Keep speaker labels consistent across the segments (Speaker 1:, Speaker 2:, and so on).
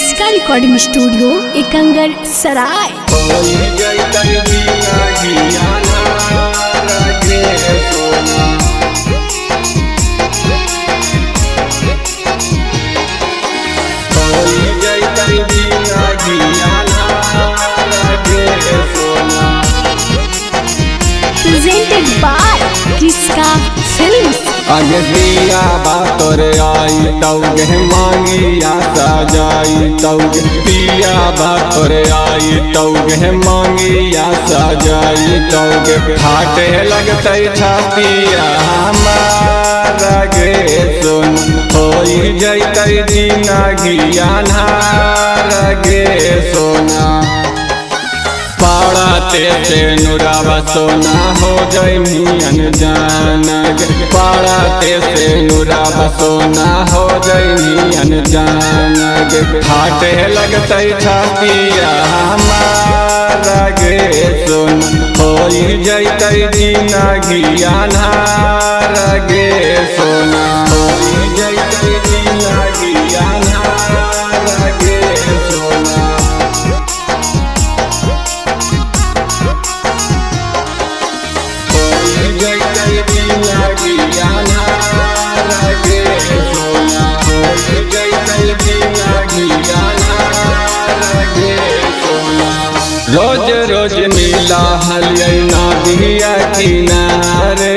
Speaker 1: इसका recording studio Ekangar सराय। Presented by किसका फिल्म्स।
Speaker 2: अगे दिया बातोर आई तौगे मांगिया सजाई तौगे पिया बातोर आई तौगे मांगिया सजाई तौगे फाटे लगते छातिया हमारा गे सुन होई जैते जीना घियानार गे सोना पाड़ाते से नुरावा सोना हो जाए मियन जाना पाड़ाते से नुरावा सोना हो जाए मियन जाना फाटे लगते छातिया हमारा गे सुन होई जैते जीना घियानार गे सोना होई जैते जीना घियानार गे सोना रोज रोज मिला हलिया दिया किनारे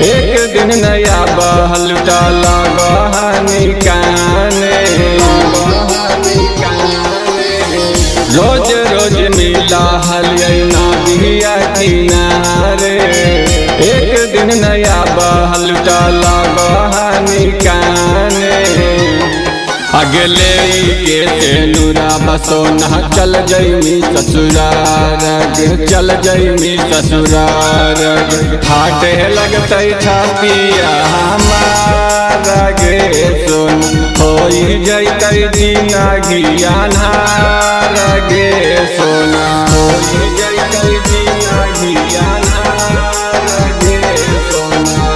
Speaker 2: एक दिन नया बहल डाला बहानी काने रोज रोज मिला हलिया दिया किनारे एक दिन नया बहल डाला बहानी काने अगले के तेनुरा बसोना चल जैमी ससुरार चल जैमी ससुरार फाटे लगते छातिया हमारा गे सुन होई जैते जीना घियानार गे सोना होई जैते जीना घियानार गे सोना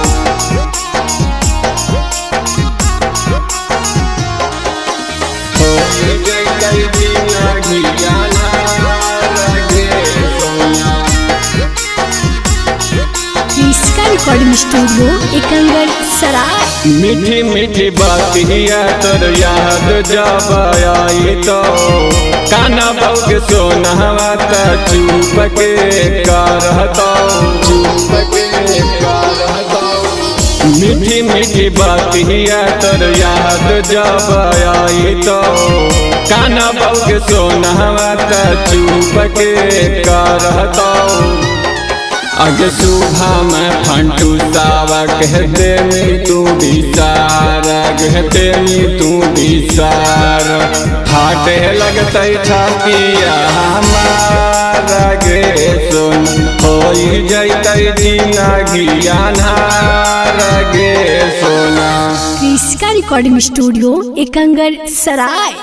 Speaker 1: इसका रिकॉर्डिंग स्टूडियो एकंगर सराय।
Speaker 2: मीठी मीठी बात हिया तोर याद जब आई तो काना बउग सोनहवा त चुप के करहतो चुप के करहतो मीठी मीठी बात हिया तोर याद जब आई तो काना बउग सोनहवा त चुप के करहतो अगे सुबह में फंटू सावा कहते में तू विसार कहते में तू विसार फाटे लगते छातिया हमारा गे सुन होई जैते जीना घियानार गे सोना।
Speaker 1: इसका रिकॉर्डिंग स्टूडियो एकंगर सराय।